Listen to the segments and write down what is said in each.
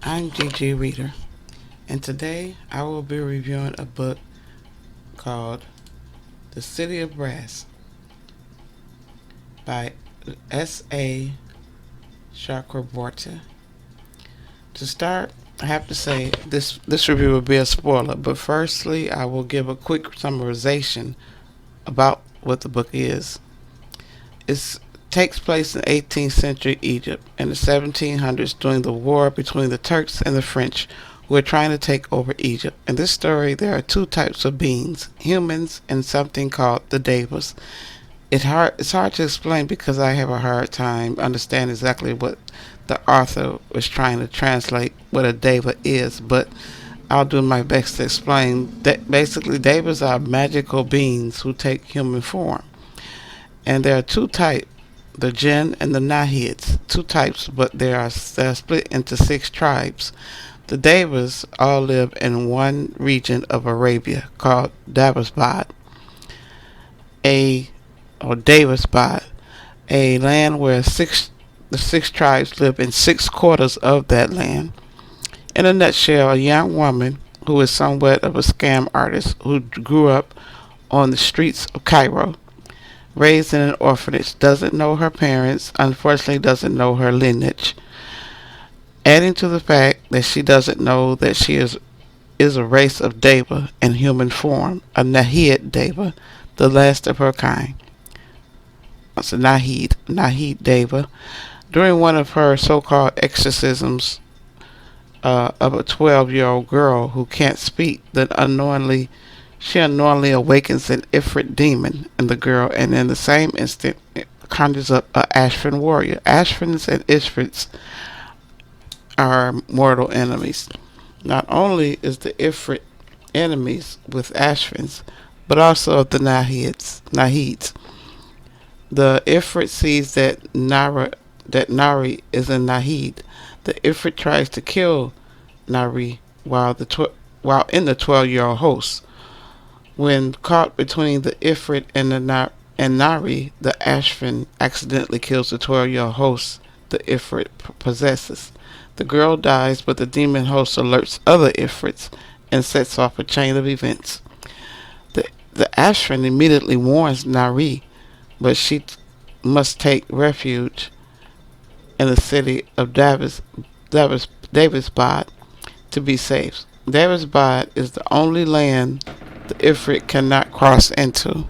I'm Gigi Reader, and today I will be reviewing a book called The City of Brass by S.A. Chakraborty. To start, I have to say this review will be a spoiler, but firstly, I will give a quick summarization about what the book is. It takes place in 18th century Egypt in the 1700s during the war between the Turks and the French who are trying to take over Egypt. In this story, there are two types of beings, humans and something called the Devas. It's hard to explain because I have a hard time understanding exactly what the author was trying to translate what a Deva is, but I'll do my best to explain that basically Devas are magical beings who take human form. And there are two types, the Jinn and the Nahids. Two types, but they are split into six tribes. The Devas all live in one region of Arabia called Daevabad, a or Daevabad, a land where the six tribes live in 6 quarters of that land. In a nutshell, a young woman who is somewhat of a scam artist who grew up on the streets of Cairo, raised in an orphanage, doesn't know her parents, unfortunately doesn't know her lineage. Adding to the fact that she doesn't know that she is a race of Deva in human form, a Nahid Deva, the last of her kind. It's a Nahid Deva. During one of her so-called exorcisms of a 12-year-old girl who can't speak, she unknowingly awakens an ifrit demon in the girl, and in the same instant it conjures up an Ashfin warrior. Ashfins and ifrits are mortal enemies. Not only is the ifrit enemies with Ashfins, but also of the Nahids. The ifrit sees that Nari is a Nahid. The ifrit tries to kill Nari while in the 12-year-old host. When caught between the ifrit and Nari, the Ashfin accidentally kills the 12-year-old host the ifrit possesses. The girl dies, but the demon host alerts other ifrits and sets off a chain of events. The Ashfin immediately warns Nari, but she must take refuge in the city of Daevabad to be safe. Daevabad is the only land the Ifrit cannot cross into.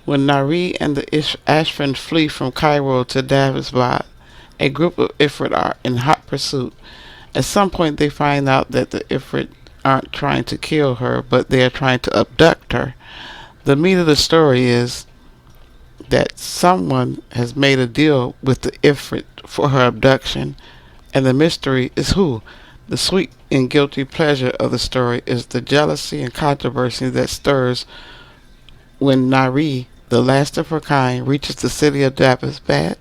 When Nari and the Ashfin flee from Cairo to Daevabad, a group of Ifrit are in hot pursuit. At some point, they find out that the Ifrit aren't trying to kill her, but they are trying to abduct her. The meat of the story is that someone has made a deal with the Ifrit for her abduction, and the mystery is who. The sweet and guilty pleasure of the story is the jealousy and controversy that stirs when Nari, the last of her kind, reaches the city of Daevabad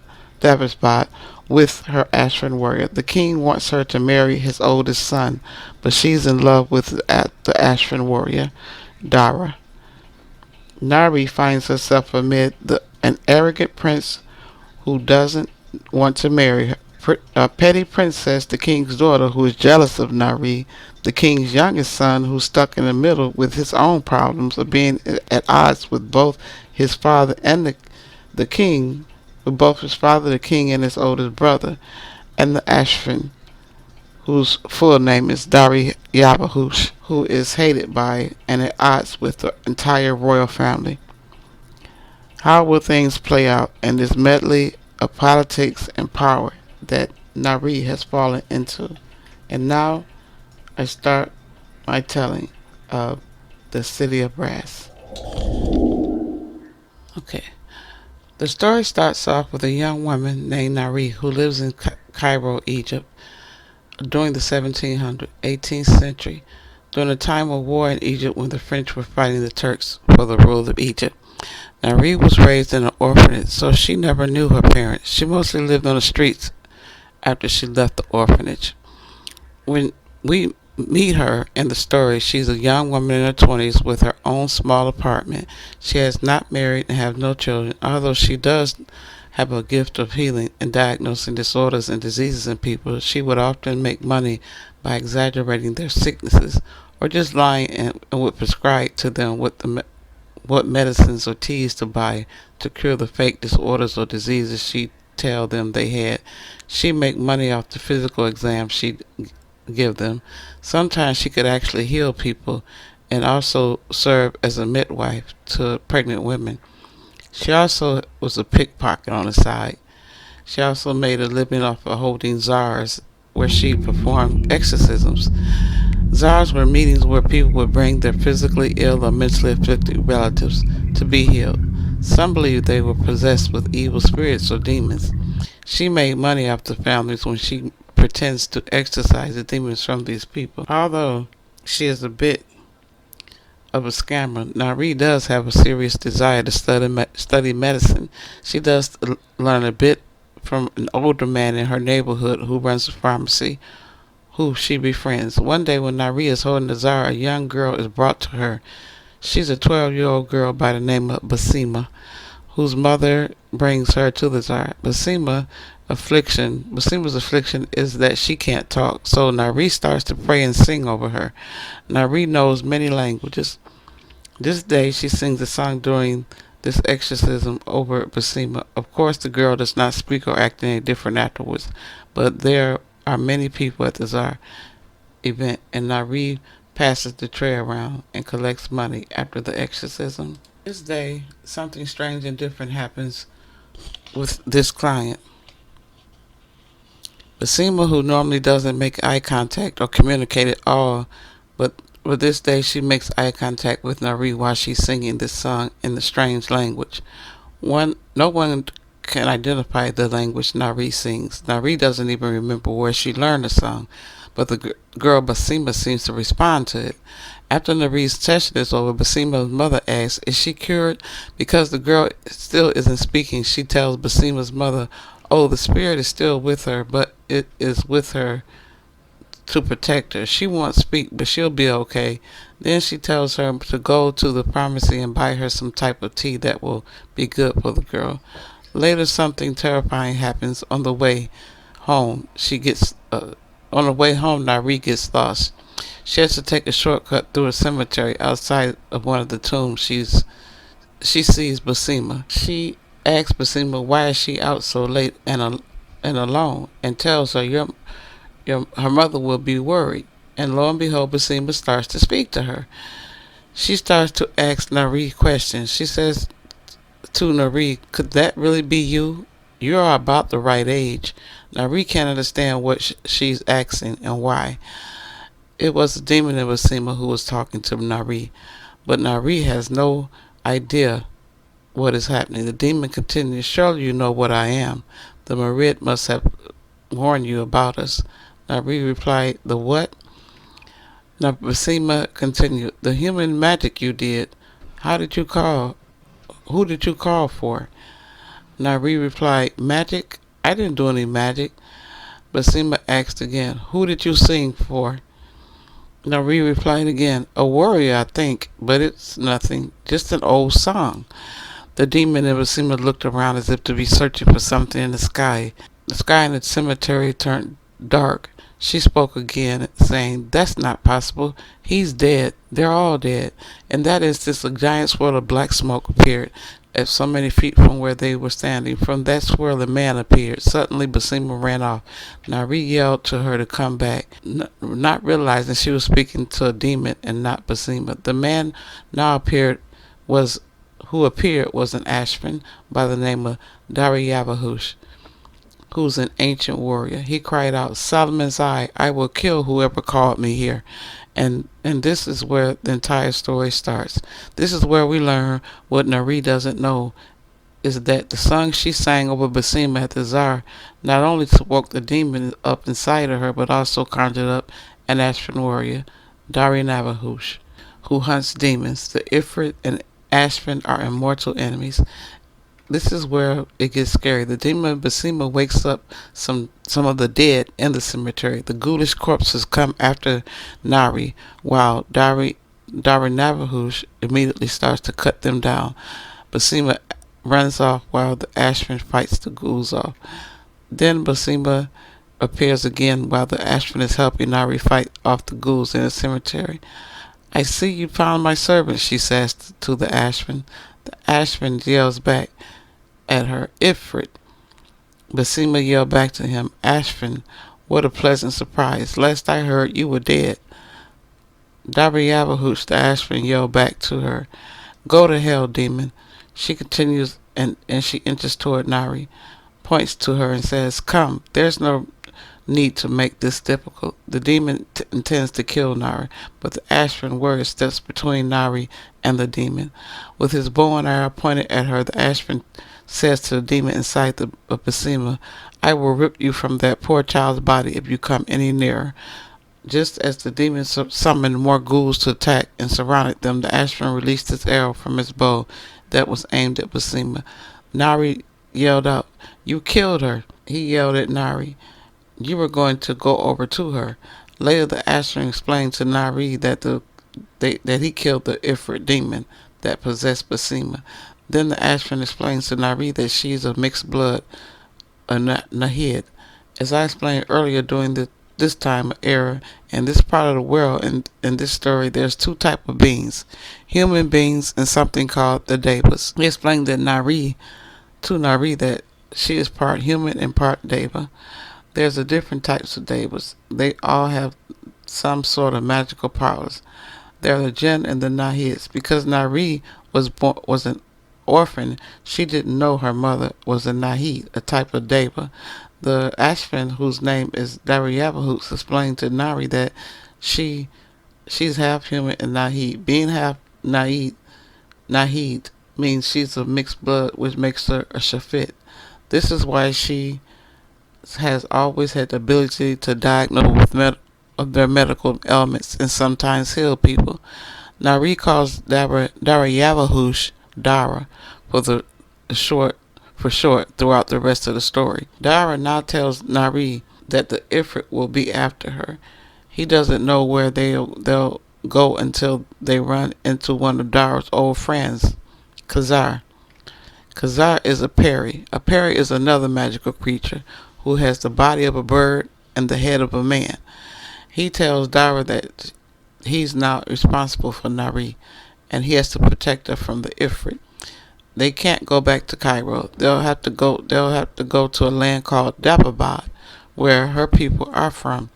with her Ashran warrior. The king wants her to marry his oldest son, but she's in love with the Ashran warrior, Dara. Nari finds herself amid an arrogant prince who doesn't want to marry her. A petty princess, the king's daughter, who is jealous of Nari, the king's youngest son, who's stuck in the middle with his own problems of being at odds with both his father and the king, with both his father, the king, and his oldest brother, and the Ashfin, whose full name is Dari Yabahush, who is hated by and at odds with the entire royal family. How will things play out in this medley of politics and power that Nari has fallen into? And now I start my telling of the City of Brass. Okay. The story starts off with a young woman named Nari who lives in Cairo, Egypt during the 18th century, during a time of war in Egypt when the French were fighting the Turks for the rule of Egypt. Nari was raised in an orphanage, so she never knew her parents. She mostly lived on the streets after she left the orphanage. When we meet her in the story, she's a young woman in her 20s with her own small apartment. She has not married and have no children, although she does have a gift of healing and diagnosing disorders and diseases in people, she would often make money by exaggerating their sicknesses or just lying and would prescribe to them what medicines or teas to buy to cure the fake disorders or diseases she tell them they had. She make money off the physical exams she'd give them. Sometimes she could actually heal people and also serve as a midwife to pregnant women. She also was a pickpocket on the side. She also made a living off of holding czars where she performed exorcisms. Czars were meetings where people would bring their physically ill or mentally afflicted relatives to be healed. Some believed they were possessed with evil spirits or demons. She made money off the families when she pretends to exorcise the demons from these people. Although she is a bit of a scammer, Nari does have a serious desire to study medicine. She does learn a bit from an older man in her neighborhood who runs a pharmacy, who she befriends. One day when Nari is holding the czar, a young girl is brought to her. She's a 12-year-old girl by the name of Basima, whose mother brings her to the czar. Basima's affliction is that she can't talk, so Nari starts to pray and sing over her. Nari knows many languages. This day she sings a song during this exorcism over Basima. Of course, the girl does not speak or act any different afterwards, but there are many people at the czar event, and Nari passes the tray around and collects money after the exorcism. This day, something strange and different happens with this client. Basima, who normally doesn't make eye contact or communicate at all, but this day she makes eye contact with Nari while she's singing this song in the strange language. No one can identify the language Nari sings. Nari doesn't even remember where she learned the song, but the girl Basima seems to respond to it. After Nari's session is over, Basima's mother asks, is she cured? Because the girl still isn't speaking, she tells Basima's mother, oh, the spirit is still with her, but it is with her to protect her. She won't speak, but she'll be okay. Then she tells her to go to the pharmacy and buy her some type of tea that will be good for the girl. Later, something terrifying happens on the way home. On the way home, Nari gets lost. She has to take a shortcut through a cemetery outside of one of the tombs. She sees Basima. She asks Basima why is she out so late and alone, and tells her her mother will be worried. And lo and behold, Basima starts to speak to her. She starts to ask Nari questions. She says to Nari, could that really be you? You're about the right age. Nari can't understand what she's asking and why. It was the demon in Basima who was talking to Nari, but Nari has no idea what is happening. The demon continues, surely you know what I am. The Marid must have warned you about us. Nari replied, the what? Now Basima continued, the human magic you did. Who did you call for? Nari replied, magic? I didn't do any magic. Basima asked again, who did you sing for? Nari replied again, a warrior, I think, but it's nothing, just an old song. The demon in Basima looked around as if to be searching for something in the sky. The sky in the cemetery turned dark. She spoke again, saying, that's not possible. He's dead. They're all dead. In that instant, a giant swirl of black smoke appeared at so many feet from where they were standing. From that swirl, a man appeared. Suddenly, Basima ran off. Nari yelled to her to come back, not realizing she was speaking to a demon and not Basima. The man who appeared was an Ashman by the name of Daevabad, who's an ancient warrior. He cried out, Solomon's eye, I will kill whoever called me here. And this is where the entire story starts. This is where we learn what Nari doesn't know, is that the song she sang over Basima at the czar not only woke the demon up inside of her, but also conjured up an Ashman warrior, Daevabad, who hunts demons. The ifrit and Ashman are immortal enemies. This is where it gets scary. The demon Basima wakes up some of the dead in the cemetery. The ghoulish corpses come after Nari, while Daevabad immediately starts to cut them down. Basima runs off while the Ashman fights the ghouls off. Then Basima appears again while the Ashman is helping Nari fight off the ghouls in a cemetery. I see you found my servant, she says to the Ashman. The Ashman yells back at her, Ifrit. Basima yelled back to him, Ashman, what a pleasant surprise. Last I heard, you were dead. Daevabad, the Ashman, yelled back to her, go to hell, demon. She continues and she inches toward Nari, points to her and says, come, there's no need to make this difficult. The demon intends to kill Nari, but the Ashman warrior steps between Nari and the demon. With his bow and arrow pointed at her, the Ashman says to the demon inside the Basima, I will rip you from that poor child's body if you come any nearer. Just as the demon summoned more ghouls to attack and surrounded them, the Ashman released his arrow from his bow that was aimed at Basima. Nari yelled out, you killed her. He yelled at Nari, you were going to go over to her. Later, the Ashman explained to Nari that he killed the Ifrit demon that possessed Basima. Then the Ashman explains to Nari that she is of mixed blood, a Nahid. As I explained earlier, during this time of era in this part of the world, in this story, there's two types of beings, human beings and something called the Devas. He explained that Nari that she is part human and part Deva. There's a different types of Devas. They all have some sort of magical powers. They're the Jinn and the Nahids. Because Nari was an orphan, she didn't know her mother was a Nahid, a type of Deva. The Ashman, whose name is Daevabad, explained to Nari that she's half human and Nahid. Being half Nahid means she's of mixed blood, which makes her a Shafit. This is why she has always had the ability to diagnose with their medical ailments and sometimes heal people. Nari calls Daevabad Dara for short throughout the rest of the story. Dara now tells Nari that the Ifrit will be after her. He doesn't know where they'll go until they run into one of Dara's old friends, Khazar. Khazar is a peri. A peri is another magical creature who has the body of a bird and the head of a man. He tells Dara that he's now responsible for Nari, and he has to protect her from the Ifrit. They can't go back to Cairo. They'll have to go to a land called Daevabad, where her people are from.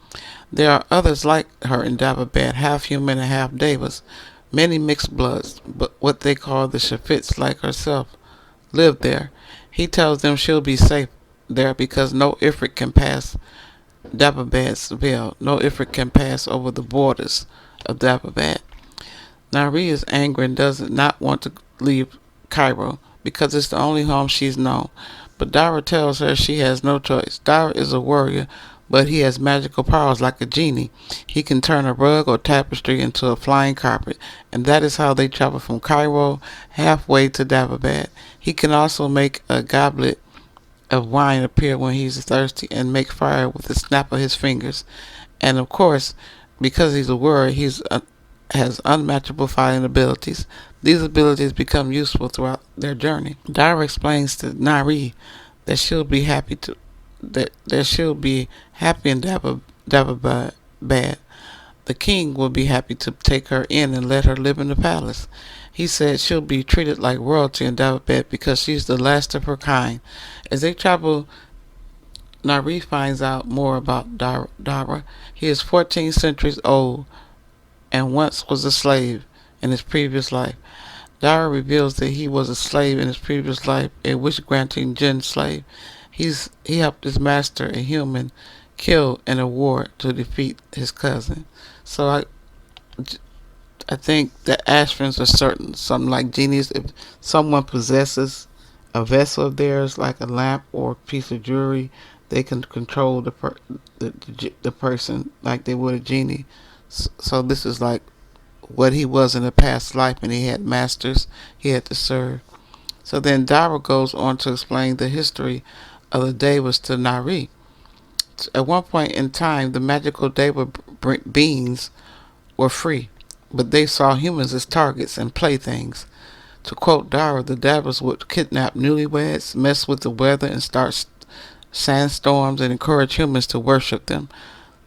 There are others like her in Daevabad, half human and half Devas. Many mixed bloods, but what they call the Shafits, like herself, live there. He tells them she'll be safe there because no Ifrit can pass Daevabad's veil. No Ifrit can pass over the borders of Daevabad. Nari is angry and does not want to leave Cairo because it's the only home she's known. But Dara tells her she has no choice. Dara is a warrior, but he has magical powers like a genie. He can turn a rug or tapestry into a flying carpet, and that is how they travel from Cairo halfway to Daevabad. He can also make a goblet of wine appear when he's thirsty and make fire with the snap of his fingers. And of course, because he's a warrior, has unmatchable fighting abilities. These abilities become useful throughout their journey. Dara explains to Nari that she'll be happy in Daevabad. The king will be happy to take her in and let her live in the palace. He said she'll be treated like royalty in Daevabad because she's the last of her kind. As they travel, Nari finds out more about Dara. He is 14 centuries old and once was a slave in his previous life. Dara reveals that he was a slave in his previous life, a wish-granting Jinn slave. He helped his master, a human, kill in a war to defeat his cousin. So I think that Ashvins are certain, something like genies. If someone possesses a vessel of theirs, like a lamp or a piece of jewelry, they can control the person like they would a genie. So this is like what he was in a past life, and he had masters he had to serve. So then Dara goes on to explain the history of the Devas to Nari. At one point in time, the magical Deva beings were free, but they saw humans as targets and playthings. To quote Dara, the Daevas would kidnap newlyweds, mess with the weather, and start sandstorms and encourage humans to worship them.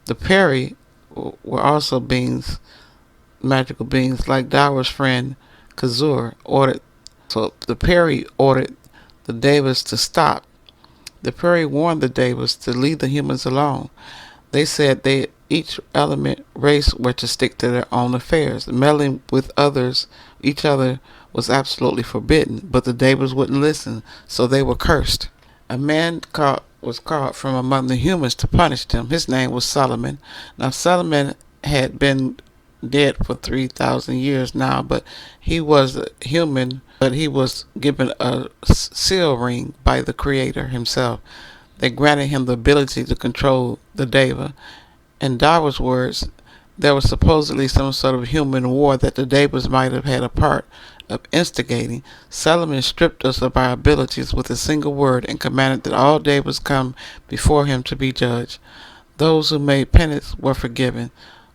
The Peri were also beings, magical beings, like Dara's friend Kazur ordered. So the Peri ordered the Daevas to stop. The Peri warned the Daevas to leave the humans alone. They said each element race were to stick to their own affairs. Meddling with each other was absolutely forbidden, but the Daevas wouldn't listen, so they were cursed. A man was called from among the humans to punish them. His name was Solomon. Now Solomon had been dead for 3,000 years now, but he was a human, but he was given a seal ring by the Creator himself. They granted him the ability to control the Deva. In Dara's words, there was supposedly some sort of human war that the Devas might have had a part of instigating. Solomon stripped us of our abilities with a single word and commanded that all Devas come before him to be judged. Those who made penance were forgiven,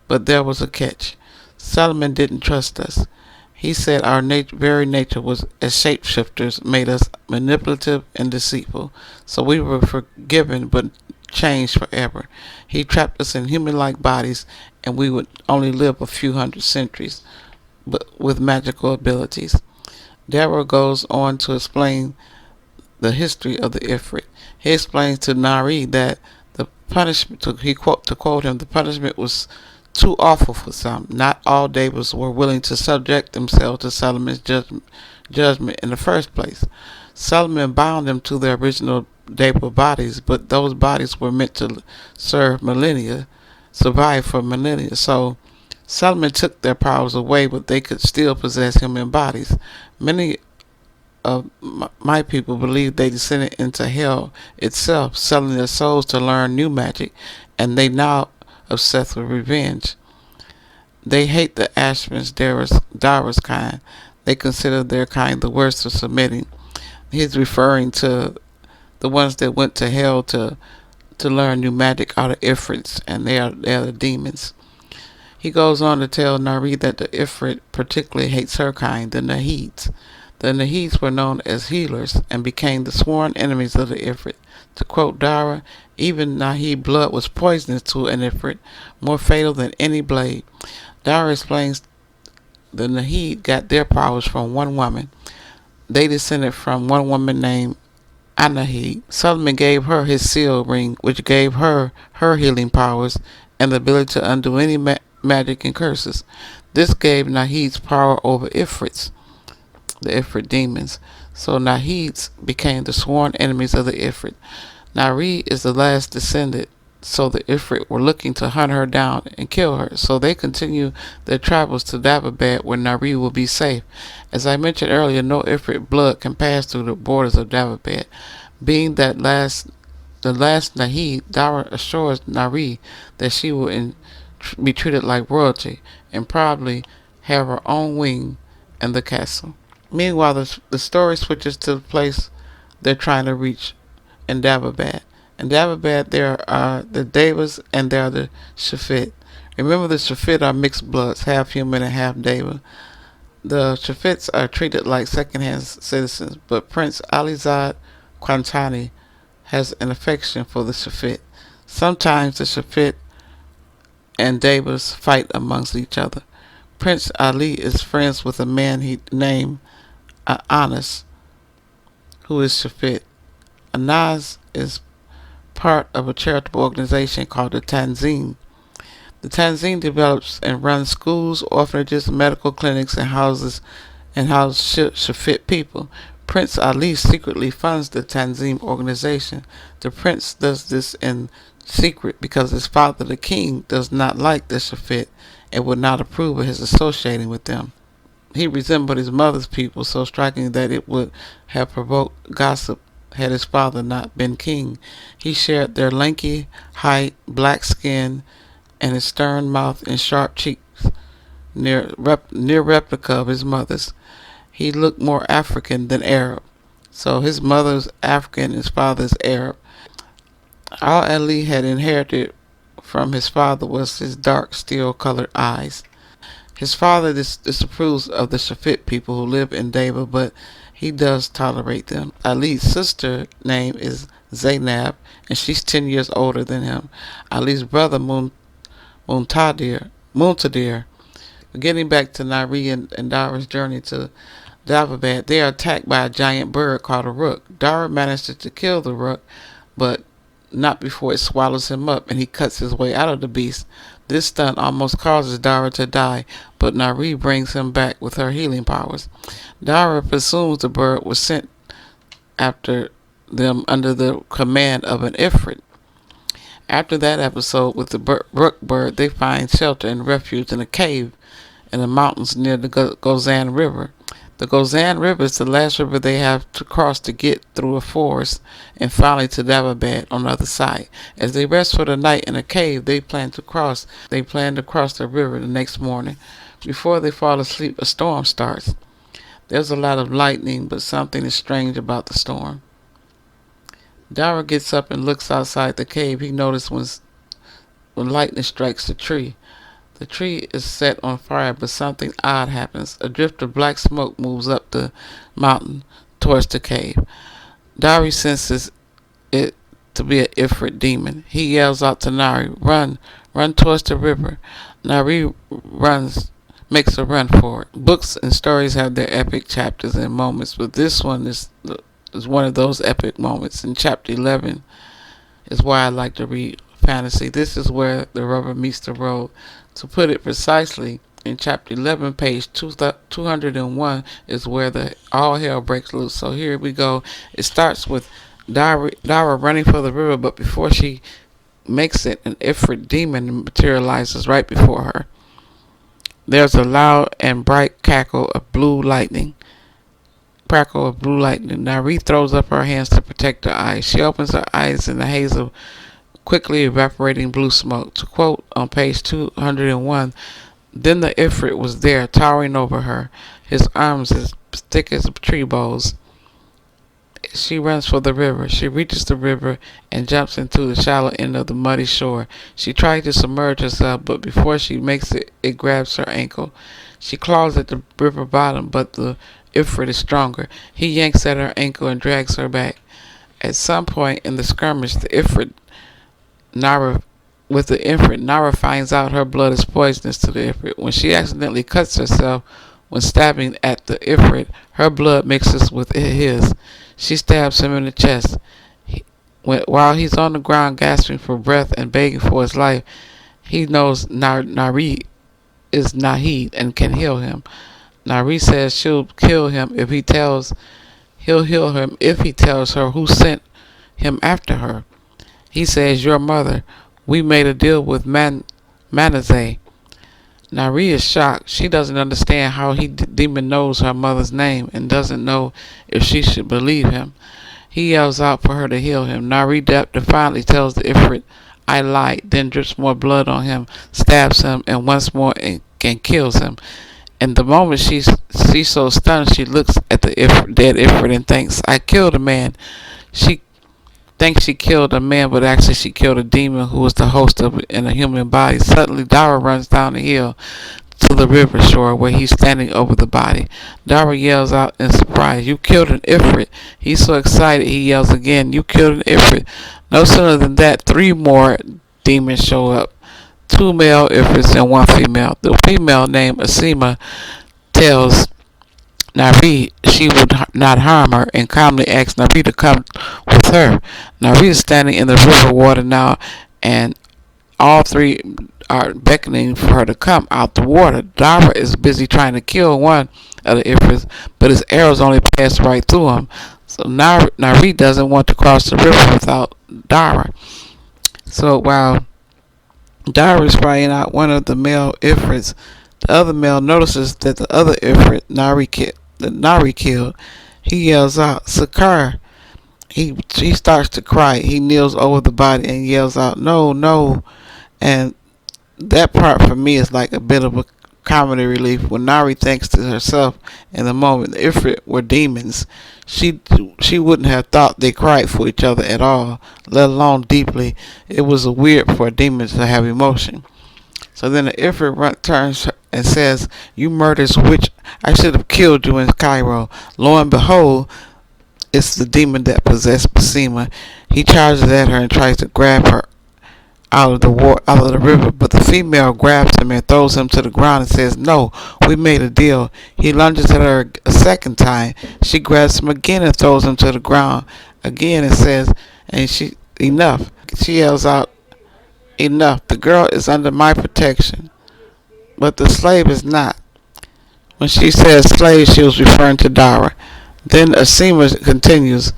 but there was a catch. Solomon didn't trust us. He said our very nature was as shapeshifters made us manipulative and deceitful. So we were forgiven but changed forever. He trapped us in human-like bodies, and we would only live a few hundred centuries, but with magical abilities. Dara goes on to explain the history of the Ifrit. He explains to Nari that the punishment, to quote him, the punishment was too awful for some. Not all Devas were willing to subject themselves to Solomon's judgment in the first place. Solomon bound them to their original Deva bodies, but those bodies were meant to survive for millennia. So Solomon took their powers away, but they could still possess human bodies. Many of my people believe they descended into hell itself, selling their souls to learn new magic, and they now obsessed with revenge. They hate the Ashmans, Dara's kind. They consider their kind the worst for submitting. He's referring to the ones that went to hell to learn new magic out of Ifrits, and they are the demons. He goes on to tell Nari that the Ifrit particularly hates her kind, the Nahids. The Nahids were known as healers and became the sworn enemies of the Ifrit. To quote Dara, even Nahid blood was poisonous to an Ifrit, more fatal than any blade. Dara explains the Nahid got their powers from one woman. They descended from one woman named Anahid. Solomon gave her his seal ring, which gave her healing powers and the ability to undo any magic and curses. This gave Nahid's power over Ifrits, the Ifrit demons. So Nahids became the sworn enemies of the Ifrit. Nari is the last descendant, so the Ifrit were looking to hunt her down and kill her. So they continue their travels to Daevabad, where Nari will be safe. As I mentioned earlier, no Ifrit blood can pass through the borders of Daevabad. Being the last Nahid, Dara assures Nari that she will be treated like royalty and probably have her own wing in the castle. Meanwhile, the story switches to the place they're trying to reach in Daevabad. In Daevabad, there are the Devas and there are the Shafit. Remember, the Shafit are mixed bloods, half human and half Deva. The Shafits are treated like second-hand citizens, but Prince Alizad Quantani has an affection for the Shafit. Sometimes the Shafit and Devas fight amongst each other. Prince Ali is friends with a man he named Anas, who is Shafit. Anas is part of a charitable organization called the Tanzim. The Tanzim develops and runs schools, orphanages, medical clinics, and houses Shafit people. Prince Ali secretly funds the Tanzim organization. The prince does this in secret because his father, the king, does not like the Shafit and would not approve of his associating with them. He resembled his mother's people so strikingly that it would have provoked gossip had his father not been king. He shared their lanky height, black skin, and his stern mouth and sharp cheeks, near replica of his mother's. He looked more African than Arab. So his mother's African, his father's Arab. All Ali had inherited from his father was his dark, steel-colored eyes. His father disapproves of the Shafit people who live in Daevabad, but he does tolerate them. Ali's sister name is Zainab, and she's 10 years older than him. Ali's brother Muntadir. Getting back to Nari and Dara's journey to Daevabad, they are attacked by a giant bird called a rook. Dara manages to kill the rook, but not before it swallows him up and he cuts his way out of the beast. This stunt almost causes Dara to die, but Nari brings him back with her healing powers. Dara presumes the bird was sent after them under the command of an ifrit. After that episode with the rook bird, they find shelter and refuge in a cave in the mountains near the Gozan River. The Gozan River is the last river they have to cross to get through a forest and finally to Daevabad on the other side. As they rest for the night in a cave, they plan to cross the river the next morning. Before they fall asleep, a storm starts. There's a lot of lightning, but something is strange about the storm. Dara gets up and looks outside the cave. He notices when lightning strikes the tree. The tree is set on fire, but something odd happens. A drift of black smoke moves up the mountain towards the cave. Dari senses it to be an ifrit demon. He yells out to Nari, "Run! Run towards the river!" Nari makes a run for it. Books and stories have their epic chapters and moments, but this one is one of those epic moments. In chapter 11 is why I like to read fantasy. This is where the rubber meets the road. To put it precisely, in chapter 11, page 201, is where all hell breaks loose. So here we go. It starts with Dara running for the river, but before she makes it, an ifrit demon materializes right before her. There's a loud and bright crackle of blue lightning. Nari throws up her hands to protect her eyes. She opens her eyes in the haze of quickly evaporating blue smoke. To quote on page 201, "Then the ifrit was there, towering over her, his arms as thick as tree boughs. She runs for the river. She reaches the river and jumps into the shallow end of the muddy shore. She tries to submerge herself, but before she makes it, it grabs her ankle. She claws at the river bottom, but the ifrit is stronger. He yanks at her ankle and drags her back. At some point in the skirmish, Nara finds out her blood is poisonous to the ifrit. When she accidentally cuts herself when stabbing at the ifrit, her blood mixes with his. She stabs him in the chest. While he's on the ground gasping for breath and begging for his life, he knows Nari is Nahid and can heal him. Nari says she'll kill him if he tells her who sent him after her. He says, "Your mother. We made a deal with Manazeh." Nari is shocked. She doesn't understand how demon knows her mother's name and doesn't know if she should believe him. He yells out for her to heal him. Nari defiantly tells the ifrit, "I lied," then drips more blood on him, stabs him, and once more and kills him. And the moment she's so stunned, she looks at the dead ifrit and thinks, "I killed a man." She thinks she killed a man, but actually she killed a demon who was the host of it in a human body. Suddenly, Dara runs down the hill to the river shore where he's standing over the body. Dara yells out in surprise, "You killed an ifrit." He's so excited he yells again, "You killed an ifrit." No sooner than that, 3 more demons show up. 2 male ifrits and 1 female. The female, named Asima, tells Nari she would not harm her and calmly asks Nari to come with her. Nari is standing in the river water now, and all 3 are beckoning for her to come out the water. Dara is busy trying to kill one of the ifrits, but his arrows only pass right through him. So Nari doesn't want to cross the river without Dara. So while Dara is fighting out one of the male ifrits, the other male notices that the other ifrit Nari killed. He yells out, "Sakar." He starts to cry. He kneels over the body and yells out, "No, no." And that part for me is like a bit of a comedy relief when Nari thinks to herself in the moment the ifrit were demons. She wouldn't have thought they cried for each other at all, let alone deeply. It was weird for a demon to have emotion. So then the ifrit turns and says, "You murderous witch, I should have killed you in Cairo." Lo and behold, it's the demon that possessed Basima. He charges at her and tries to grab her out of the river, but the female grabs him and throws him to the ground and says, "No, we made a deal." He lunges at her a second time. She grabs him again and throws him to the ground again and says, and she enough. She yells out, "Enough! The girl is under my protection, but the slave is not." When she says slave, she was referring to Dara. Then Asima continues,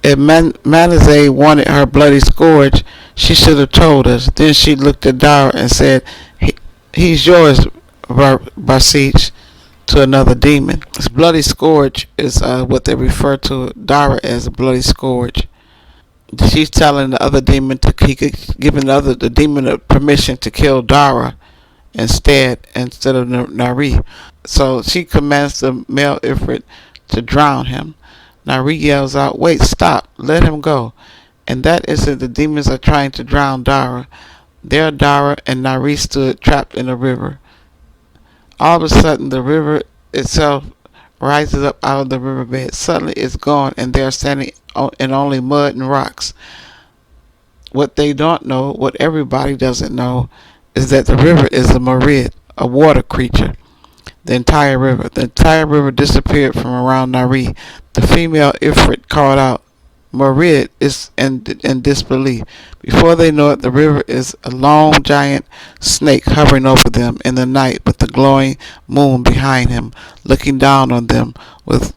"If Manasseh wanted her bloody scourge, she should have told us." Then she looked at Dara and said, "He's yours, Basich," to another demon. This bloody scourge is what they refer to Dara as a bloody scourge. She's telling the other demon giving the demon a permission to kill Dara instead of Nari. So she commands the male ifrit to drown him. Nari yells out, "Wait, stop, let him go." And that instant the demons are trying to drown Dara. There Dara and Nari stood trapped in the river. All of a sudden the river itself rises up out of the riverbed. Suddenly it's gone and they are standing in only mud and rocks. What they don't know, what everybody doesn't know, is that the river is a Marid, a water creature. The entire river disappeared from around Nari. The female Ifrit called out, "Marid," is in disbelief. Before they know it, the river is a long giant snake hovering over them in the night with the glowing moon behind him, looking down on them with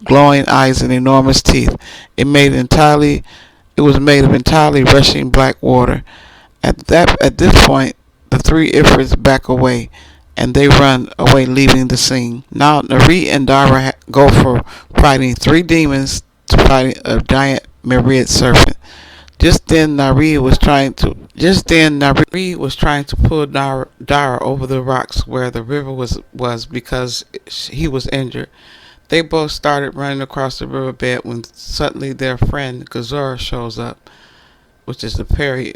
glowing eyes and enormous teeth. It was made of entirely rushing black water. At this point, the three Ifrits back away, and they run away, leaving the scene. Now Nari and Dara go from fighting three demons to fighting a giant myriad serpent. Just then Nari was trying to pull Dara over the rocks where the river was because he was injured. They both started running across the riverbed when suddenly their friend Gazur shows up, which is the Perry.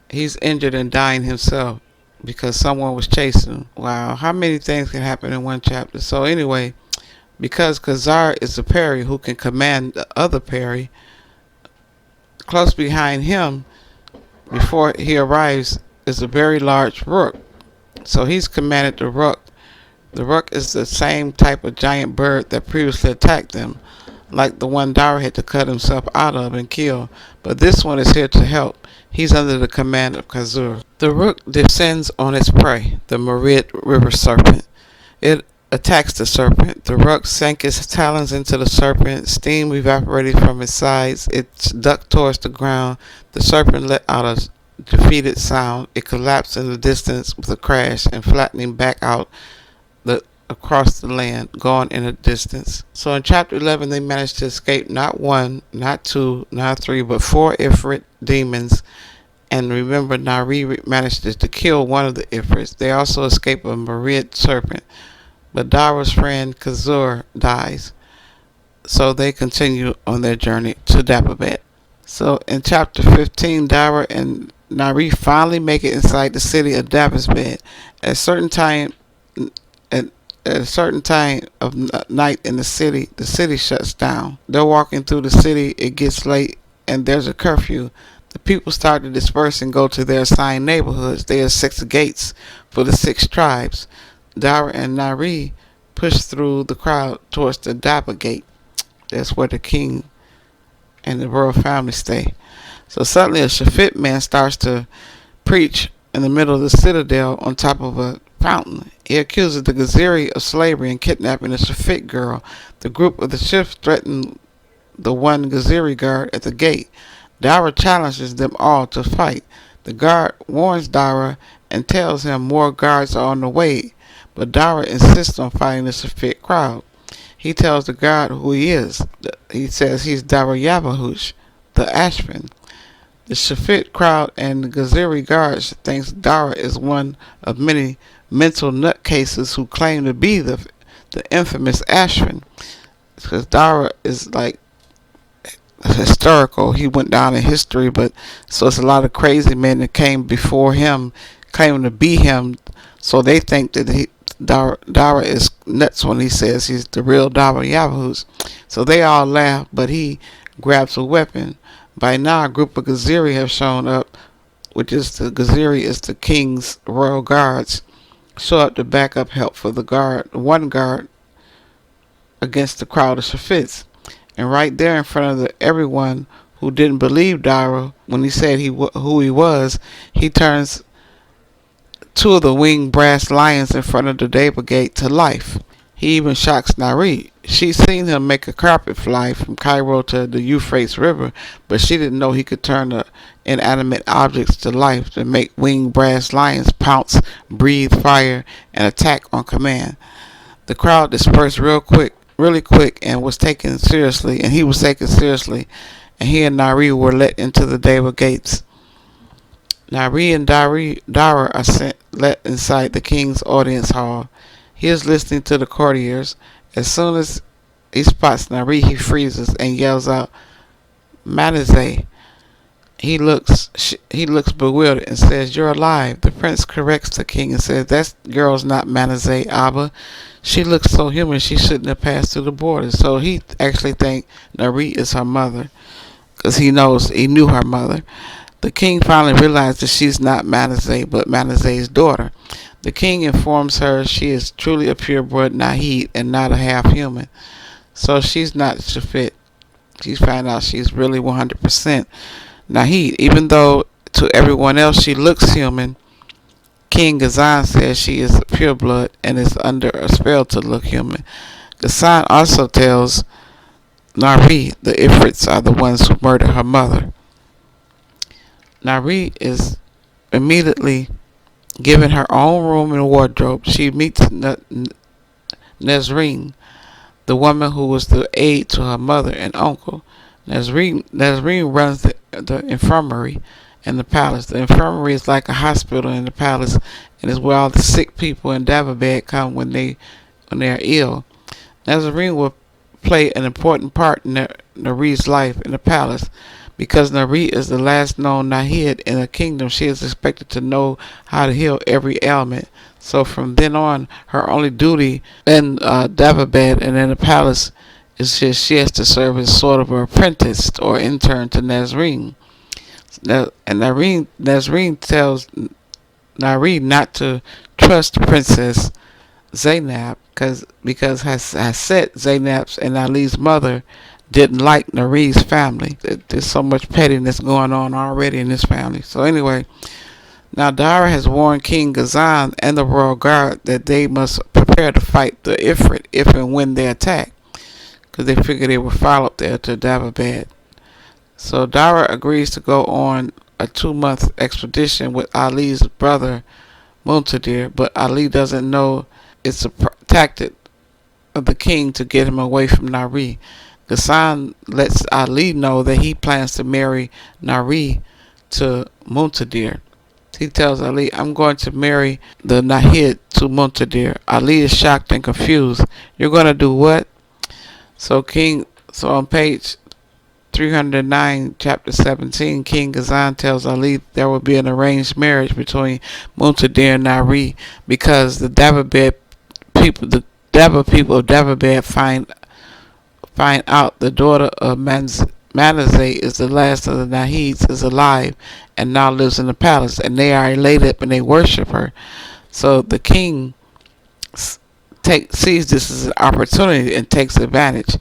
He's injured and dying himself because someone was chasing him. Wow, how many things can happen in one chapter? So anyway, because Khazar is the Perry who can command the other Perry, close behind him, before he arrives, is a very large rook. So he's commanded the rook. The rook is the same type of giant bird that previously attacked them, like the one Dara had to cut himself out of and kill. But this one is here to help. He's under the command of Khazur. The rook descends on its prey, the Marid river serpent. It attacks the serpent. The rook sank its talons into the serpent. Steam evaporated from its sides. It ducked towards the ground. The serpent let out a defeated sound. It collapsed in the distance with a crash and flattening back out across the land, gone in the distance. So in chapter 11, they managed to escape not one, not two, not three, but four Ifrit demons. And remember, Nari managed to kill one of the Ifrits. They also escape a Marid serpent. But Dara's friend Khazur dies. So they continue on their journey to Daevabad. So in chapter 15, Dara and Nari finally make it inside the city of Daevabad. At a certain time of night in the city shuts down. They're walking through the city. It gets late and there's a curfew. The people start to disperse and go to their assigned neighborhoods. There are 6 gates for the 6 tribes. Dara and Nari push through the crowd towards the Daba gate. That's where the king and the royal family stay. So suddenly a Shafit man starts to preach in the middle of the citadel on top of a fountain. He accuses the Gaziri of slavery and kidnapping a Shafit girl. The group of the Shif threaten the one Gaziri guard at the gate. Dara challenges them all to fight. The guard warns Dara and tells him more guards are on the way, but Dara insists on fighting the Shafit crowd. He tells the guard who he is. He says he's Dara Yabahush, the Ashman. The Shafit crowd and the Gaziri guards thinks Dara is one of many mental nutcases who claim to be the infamous Ashman. Because Dara is like historical. He went down in history, but so it's a lot of crazy men that came before him claiming to be him, so they think that Dara is nuts when he says he's the real Dara Yahu's. So they all laugh, but he grabs a weapon. By now, a group of Gaziri have shown up, which is the Gaziri is the king's royal guards, show up to back up help for the one guard against the crowd of Shafits. And right there in front of everyone who didn't believe Dara when he said who he was, he turns two of the winged brass lions in front of the Daevabad gate to life. He even shocks Nari. She's seen him make a carpet fly from Cairo to the Euphrates River, but she didn't know he could turn the inanimate objects to life to make winged brass lions pounce, breathe fire, and attack on command. The crowd dispersed really quick, and was taken seriously, and he was taken seriously, and he and Nari were let into the Daevabad gates. Nari and Dara are let inside the king's audience hall. He is listening to the courtiers. As soon as he spots Nari, he freezes and yells out, "Manazeh." He looks bewildered and says, "You're alive." The prince corrects the king and says, "That girl's not Manazeh, Abba. She looks so human she shouldn't have passed through the border." So he actually thinks Nari is her mother, because he knew her mother. The king finally realizes that she's not Manazeh, but Manazeh's daughter. The king informs her she is truly a purebred Nahid and not a half-human. So she's not Shafit. She found out she's really 100% Nahid. Even though to everyone else she looks human, King Ghazan says she is pureblood and is under a spell to look human. Ghazan also tells Nari the Ifrits are the ones who murdered her mother. Nari is immediately given her own room and wardrobe. She meets Nesreen, the woman who was the aide to her mother and uncle. Nesreen runs the infirmary in the palace. The infirmary is like a hospital in the palace, and is where all the sick people in Daevabad come when they are ill. Nesreen will play an important part in Nari's life in the palace. Because Nari is the last known Nahid in the kingdom, she is expected to know how to heal every ailment. So from then on, her only duty in Daevabad and in the palace is just she has to serve as sort of an apprentice or intern to Nesreen. And Nesreen tells Nari not to trust Princess Zainab because Haset, Zainab's and Ali's mother, didn't like Nari's family. There's so much pettiness going on already in this family. So anyway, now Dara has warned King Ghazan and the royal guard that they must prepare to fight the Ifrit if and when they attack, because they figure they will follow up there to Daevabad. So Dara agrees to go on a 2-month expedition with Ali's brother Muntadir, but Ali doesn't know it's a tactic of the king to get him away from Nari. Ghazan lets Ali know that he plans to marry Nari to Muntadir. He tells Ali, "I'm going to marry the Nahid to Muntadir." Ali is shocked and confused. "You're going to do what?" So on page 309, chapter 17, King Ghazan tells Ali there will be an arranged marriage between Muntadir and Nari because the Daevabad people of Daevabad find out the daughter of Manazeh is the last of the Nahids, is alive and now lives in the palace, and they are elated and they worship her. So the king sees this as an opportunity and takes advantage.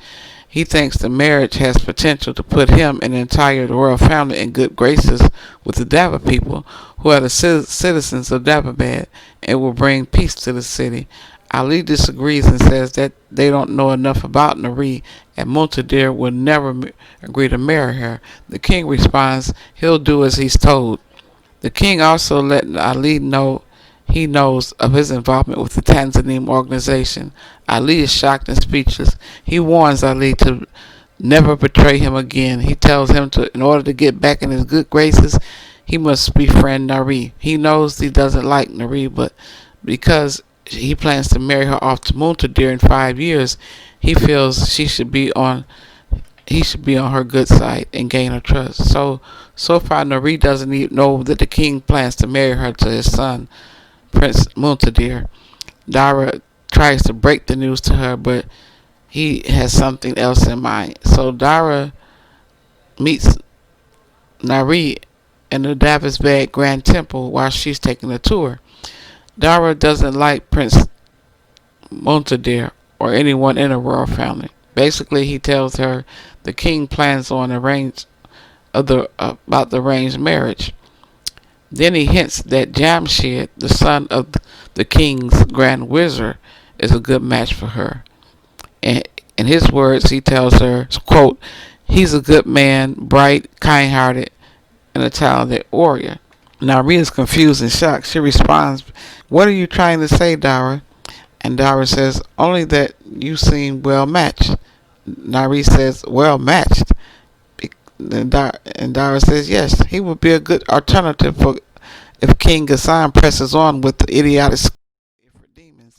He thinks the marriage has potential to put him and the entire royal family in good graces with the Daevabad people, who are the citizens of Daevabad, and will bring peace to the city. Ali disagrees and says that they don't know enough about Nari, and Muntadir will never agree to marry her. The king responds he'll do as he's told. The king also let Ali know he knows of his involvement with the Tanzanian organization. Ali is shocked and speechless. He warns Ali to never betray him again. He tells him in order to get back in his good graces, he must befriend Nari. He knows he doesn't like Nari, but because he plans to marry her off to Muntadir in 5 years, he feels she should be on he should be on her good side and gain her trust. So far, Nari doesn't even know that the king plans to marry her to his son, Prince Muntadir. Dara tries to break the news to her, but he has something else in mind. So Dara meets Nari in the Daevabad Grand Temple while she's taking a tour. Dara doesn't like Prince Muntadir or anyone in the royal family. Basically, he tells her the king plans on about the arranged marriage. Then he hints that Jamshid, the son of the king's grand wizard, is a good match for her. And in his words, he tells her, quote, he's a good man, bright, kind-hearted, and a talented warrior. Now, Rita's confused and shocked. She responds, what are you trying to say, Dara? And Dara says, only that you seem well matched. Nari says, well matched. And Dara says, yes, he would be a good alternative for if King Ghassan presses on with the idiotic ifrit demons.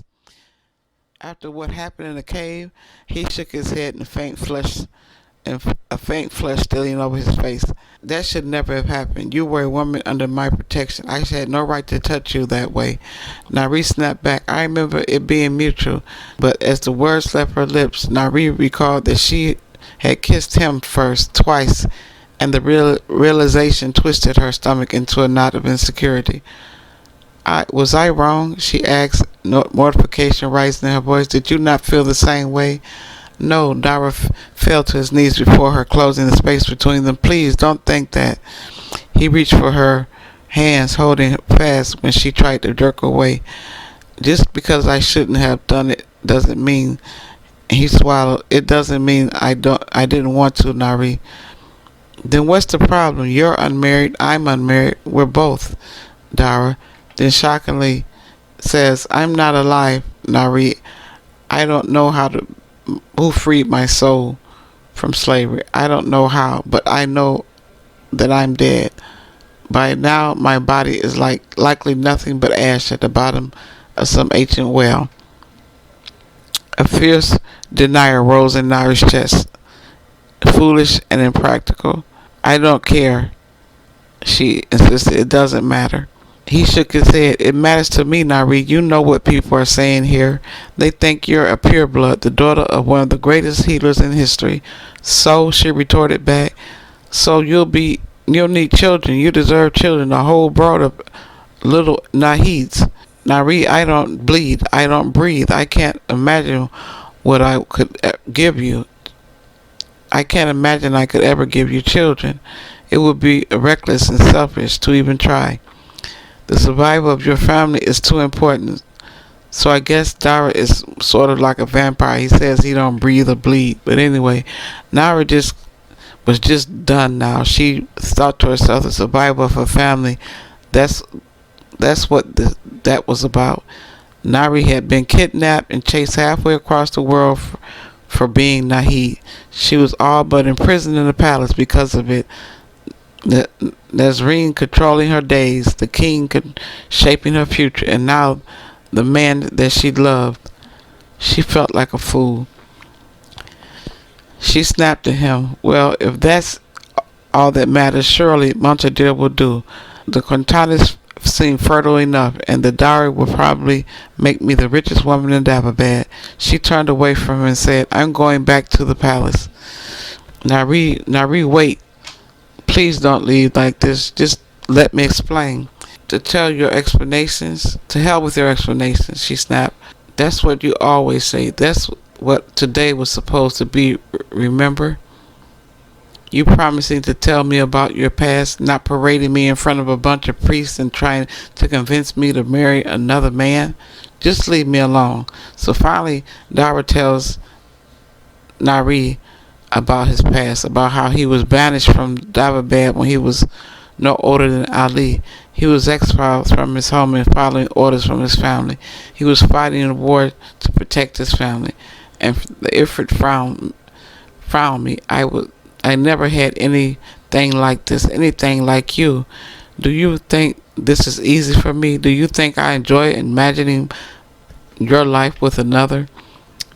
After what happened in the cave, he shook his head and a faint flush stealing over his face. That should never have happened. You were a woman under my protection. I had no right to touch you that way. Nari snapped back. I remember it being mutual, but as the words left her lips, Nari recalled that she had kissed him first, twice, and the realization twisted her stomach into a knot of insecurity. Was I wrong? She asked, mortification rising in her voice. Did you not feel the same way? No, Dara fell to his knees before her, closing the space between them. Please, don't think that. He reached for her hands, holding fast when she tried to jerk away. Just because I shouldn't have done it doesn't mean, he swallowed, it doesn't mean I didn't want to, Nari. Then what's the problem? You're unmarried, I'm unmarried, we're both, Dara. Then shockingly says, I'm not alive, Nari. I don't know who freed my soul from slavery. I don't know how, but I know that I'm dead. By now, my body is likely nothing but ash at the bottom of some ancient well. A fierce denial rose in Nari's chest. Foolish and impractical. I don't care, she insisted. It doesn't matter. He shook his head. It matters to me, Nari. You know what people are saying here. They think you're a pureblood, the daughter of one of the greatest healers in history. So, she retorted back, so you'll need children. You deserve children, a whole brood of little Nahids. Nari, I don't bleed. I don't breathe. I can't imagine what I could give you. I can't imagine I could ever give you children. It would be reckless and selfish to even try. The survival of your family is too important. So I guess Dara is sort of like a vampire. He says he don't breathe or bleed. But anyway, Nara was just done now. She thought to herself, the survival of her family, that's what that was about. Nari had been kidnapped and chased halfway across the world for being Nahid. She was all but imprisoned in the palace because of it. Nazreen controlling her days, the king shaping her future, and now the man that she loved. She felt like a fool. She snapped at him. Well, if that's all that matters, surely Montadir will do. The Quintanas seem fertile enough, and the dowry will probably make me the richest woman in Daevabad. She turned away from him and said, I'm going back to the palace. Nari, wait. Please don't leave like this. Just let me explain. To tell your explanations? To hell with your explanations, she snapped. That's what you always say. That's what today was supposed to be, remember? You promising to tell me about your past, not parading me in front of a bunch of priests and trying to convince me to marry another man? Just leave me alone. So finally, Dara tells Nari about his past, about how he was banished from Daevabad when he was no older than Ali. He was exiled from his home and following orders from his family. He was fighting a war to protect his family. And the Ifrit frowned me. I never had anything like this, anything like you. Do you think this is easy for me? Do you think I enjoy imagining your life with another?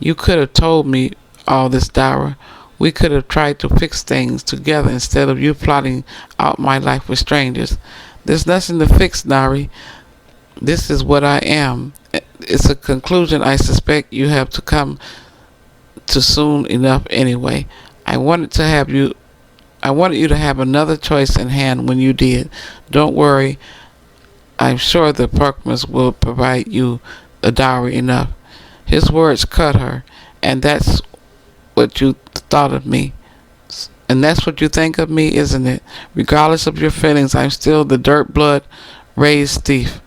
You could have told me all this, Dara. We could have tried to fix things together instead of you plotting out my life with strangers. There's nothing to fix, Nari. This is what I am. It's a conclusion I suspect you have to come to soon enough anyway. I wanted to have you I wanted you to have another choice in hand when you did. Don't worry, I'm sure the Parkmans will provide you a dowry enough. His words cut her, and that's what you thought of me. And that's what you think of me, isn't it? Regardless of your feelings, I'm still the dirt blood raised thief.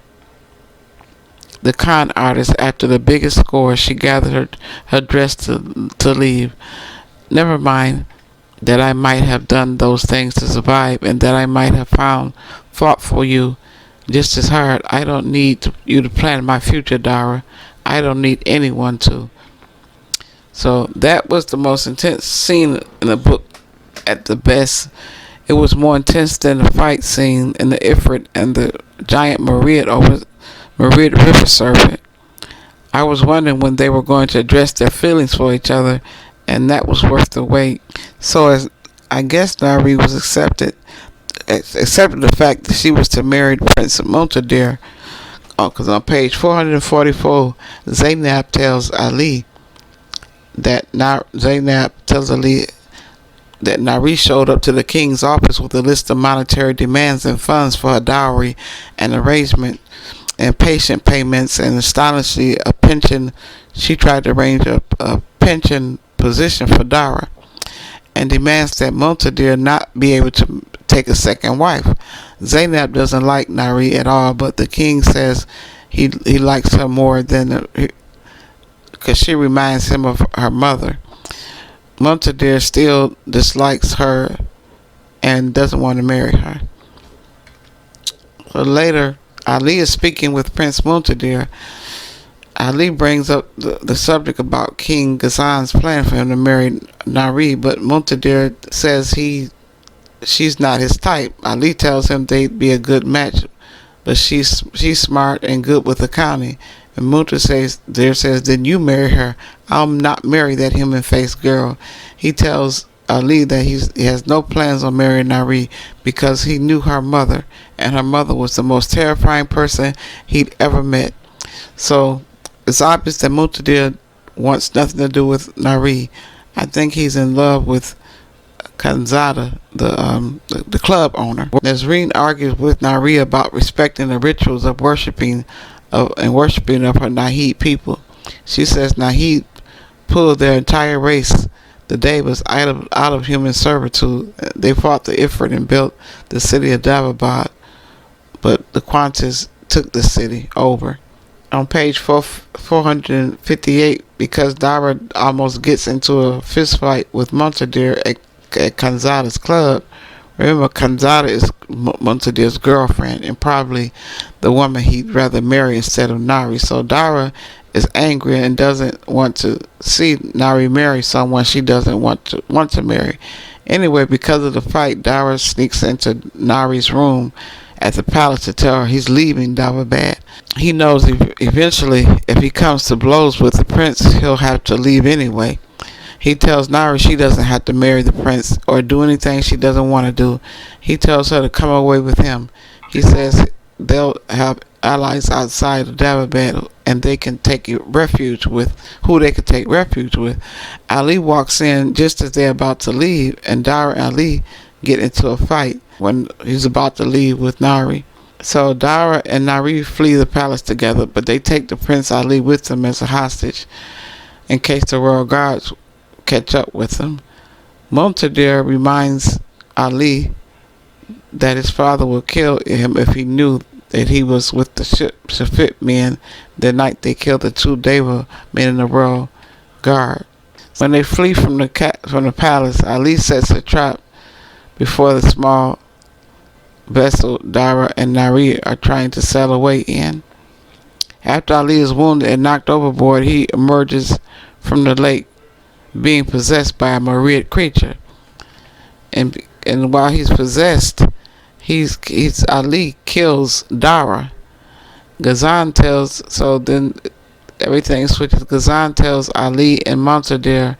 The con artist. After the biggest score, she gathered her dress to leave. Never mind that I might have done those things to survive, and that I might have fought for you just as hard. I don't need you to plan my future, Dara. I don't need anyone to. So that was the most intense scene in the book at the best. It was more intense than the fight scene in the Ifrit and the giant Marid River Serpent. I was wondering when they were going to address their feelings for each other, and that was worth the wait. So as I guess Nari was accepted the fact that she was to marry Prince Montadir. Because on page 444, Zainab tells Ali that Nari showed up to the king's office with a list of monetary demands and funds for her dowry and arrangement and patient payments, and astonishingly a pension. She tried to arrange a pension position for Dara, and demands that Montadir not be able to take a second wife. Zainab doesn't like Nari at all, but the king says he likes her more than because she reminds him of her mother. Montadir still dislikes her and doesn't want to marry her. So later, Ali is speaking with Prince Montadir. Ali brings up the subject about King Ghazan's plan for him to marry Nari, but Montadir says she's not his type. Ali tells him they'd be a good match, but she's smart and good with accounting. And Montadir says, then you marry her. I'll not marry that human-faced girl. He tells Ali that he has no plans on marrying Nari because he knew her mother, and her mother was the most terrifying person he'd ever met. So it's obvious that Montadir wants nothing to do with Nari. I think he's in love with Kanzada, the club owner. Nazreen argues with Nari about respecting the rituals of worshiping of her Nahid people. She says Nahid pulled their entire race, the Daevas, out of human servitude. They fought the Ifrit and built the city of Daevabad, but the Conjures took the city over. On page 458, because Dara almost gets into a fistfight with Montadir at Kanzada's club. Remember, Kanzada is Montadir's girlfriend and probably the woman he'd rather marry instead of Nari. So Dara is angry and doesn't want to see Nari marry someone she doesn't want to marry. Anyway, because of the fight, Dara sneaks into Nari's room at the palace to tell her he's leaving Daevabad. He knows eventually, if he comes to blows with the prince, he'll have to leave anyway. He tells Nari she doesn't have to marry the prince or do anything she doesn't want to do. He tells her to come away with him. He says they'll have allies outside of Daevabad and they can take refuge with who they can take refuge with. Ali walks in just as they're about to leave, and Dara and Ali get into a fight when he's about to leave with Nari. So Dara and Nari flee the palace together, but they take the Prince Ali with them as a hostage in case the royal guards catch up with them. Montadir reminds Ali that his father would kill him if he knew that he was with the Shafit men the night they killed the two Deva men in the royal guard. When they flee from the palace, Ali sets a trap before the small vessel Dara and Nari are trying to sail away in. After Ali is wounded and knocked overboard, he emerges from the lake being possessed by a Marid creature. And while he's possessed, Ali kills Dara. Ghazan then everything switches. Ghazan tells Ali and Montadir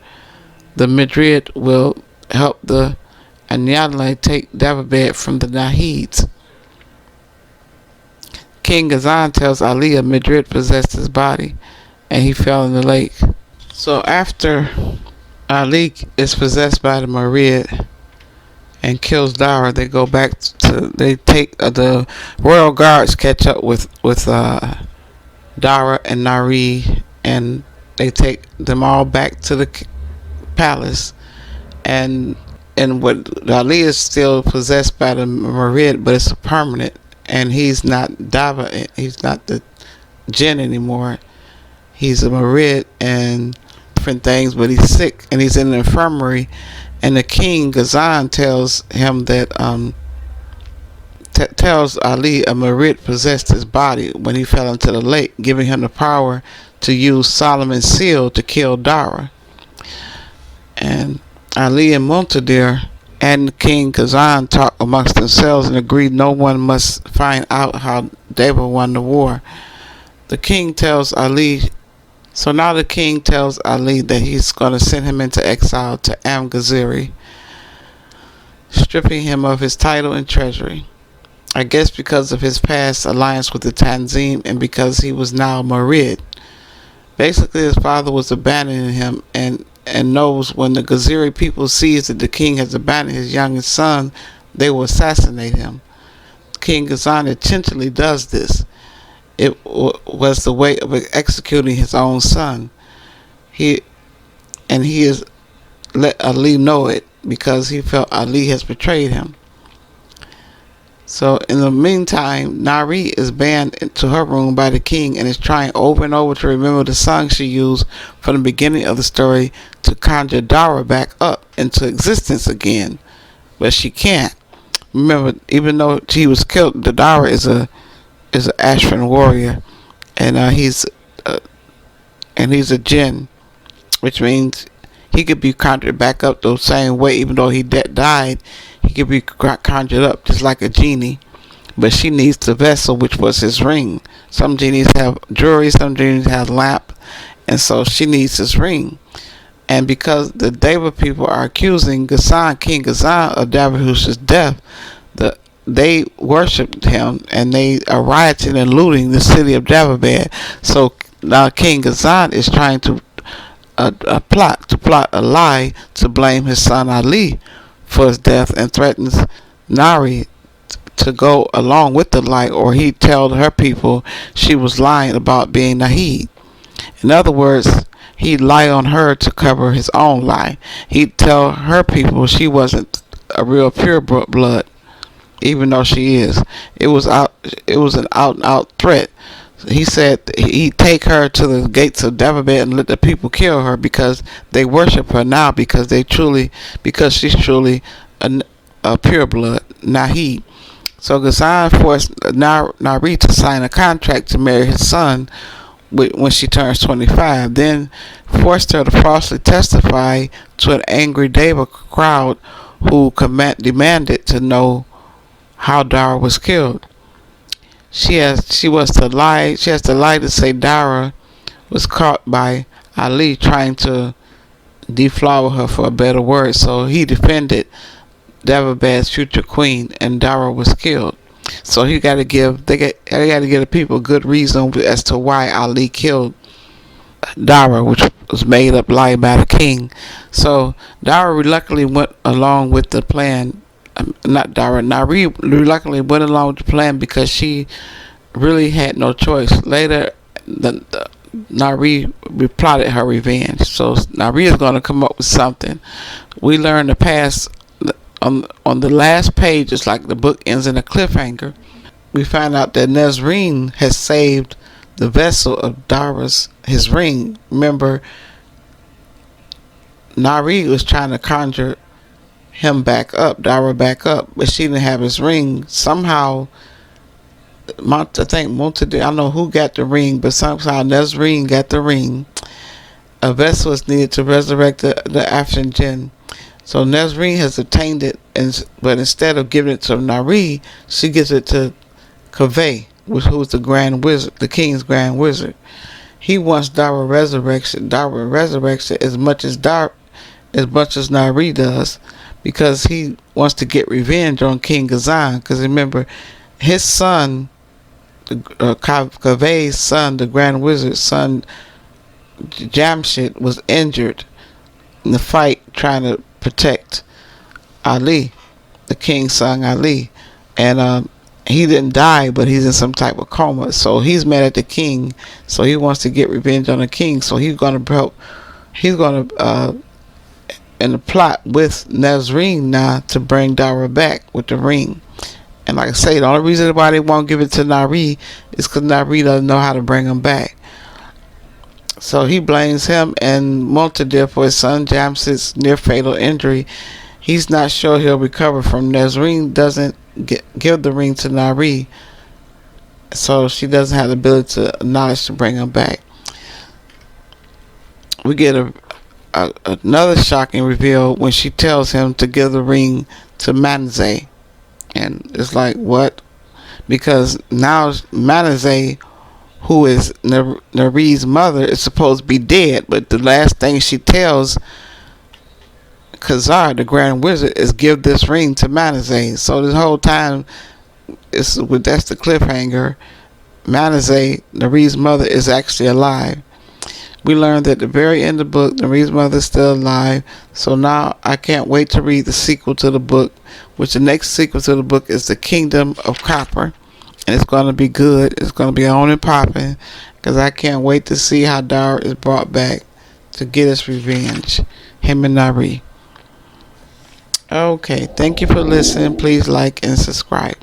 The Madrid will help the Anyadla take Daevabad from the Nahids. King Ghazan tells Ali a Madrid possessed his body and he fell in the lake. So after Ali is possessed by the Marid and kills Dara, they go back to, they take the royal guards catch up with Dara and Nari, and they take them all back to the palace. And what Ali is still possessed by the Marid, but it's permanent, and he's not Dava, he's not the Djinn anymore. He's a Marid and different things, but he's sick and he's in the infirmary. And the king Ghazan tells him that tells Ali a Marid possessed his body when he fell into the lake, giving him the power to use Solomon's seal to kill Dara. And Ali and Muntadir and King Ghazan talked amongst themselves and agreed no one must find out how David won the war. The king tells Ali, so now the king tells Ali that he's going to send him into exile to Amgaziri, stripping him of his title and treasury. I guess because of his past alliance with the Tanzim and because he was now Marid. Basically, his father was abandoning him and knows when the Ghaziri people sees that the king has abandoned his youngest son, they will assassinate him. King Ghazan intentionally does this. It was the way of executing his own son. He has let Ali know it because he felt Ali has betrayed him. So in the meantime, Nari is banned into her room by the king and is trying over and over to remember the song she used from the beginning of the story to conjure Dara back up into existence again. But she can't. Remember, even though he was killed, the Dara is an Ashran warrior, and he's a Djinn, which means he could be conjured back up the same way. Even though he died, he could be conjured up just like a genie. But she needs the vessel, which was his ring. Some genies have jewelry, some genies have lamp, and so she needs his ring. And because the Deva people are accusing King Ghazan of Davihush's death, they worshipped him and they are rioting and looting the city of Daevabad. So now King Ghazan is trying to plot a lie to blame his son Ali for his death and threatens Nari to go along with the lie, or he'd tell her people she was lying about being Nahid. In other words, he'd lie on her to cover his own lie. He'd tell her people she wasn't a real pure blood, even though she is. It was an out and out threat. He said he'd take her to the gates of Daevabad and let the people kill her because they worship her now because she's truly a pure blood, Nahid. So Ghazan forced Nari to sign a contract to marry his son when she turns 25, then forced her to falsely testify to an angry Deva crowd who demanded to know how Dara was killed. She has to lie to say Dara was caught by Ali trying to deflower her, for a better word. So he defended Daevabad's future queen, and Dara was killed. So they got to give the people a good reason as to why Ali killed Dara, which was made up lie by the king. So Dara reluctantly went along with the plan. Nari reluctantly went along with the plan because she really had no choice. Later, Nari plotted her revenge. So Nari is going to come up with something. We learn the past on the last page. It's like the book ends in a cliffhanger. We find out that Nezreen has saved the vessel of his ring. Remember, Nari was trying to conjure him back up, Dara back up, but she didn't have his ring. Somehow, I think Muntadir, I don't know who got the ring, but somehow Nezreen got the ring. A vessel is needed to resurrect the African Djinn. So Nezreen has obtained it, but instead of giving it to Nari, she gives it to Kaveh, who's the Grand Wizard, the King's Grand Wizard. He wants Dara resurrection. Dara resurrection as much as as much as Nari does, because he wants to get revenge on King Ghazan. Because remember, his son, Kaveh's son, the Grand Wizard's son, Jamshid, was injured in the fight trying to protect Ali, the king's son Ali. And he didn't die, but he's in some type of coma. So he's mad at the king. So he wants to get revenge on the king. So he's going to help. He's going to in the plot with Nazreen now to bring Dara back with the ring. And like I say, the only reason why they won't give it to Nari is because Nari doesn't know how to bring him back. So he blames him and Montadir for his son Jamshid's near fatal injury. He's not sure he'll recover from. Nazreen doesn't give the ring to Nari, so she doesn't have the ability to knowledge to bring him back. We get another shocking reveal when she tells him to give the ring to Manze. And it's like, what? Because now Manze, who is Nari's mother, is supposed to be dead, but the last thing she tells Khazar, the Grand Wizard, is give this ring to Manze. So this whole time, that's the cliffhanger. Manze, Nari's mother, is actually alive. We learned at the very end of the book, Nari's mother is still alive. So now I can't wait to read the sequel to the book, which the next sequel to the book is The Kingdom of Copper. And it's going to be good. It's going to be on and popping, because I can't wait to see how Dara is brought back to get his revenge. Him and Nari. Okay, thank you for listening. Please like and subscribe.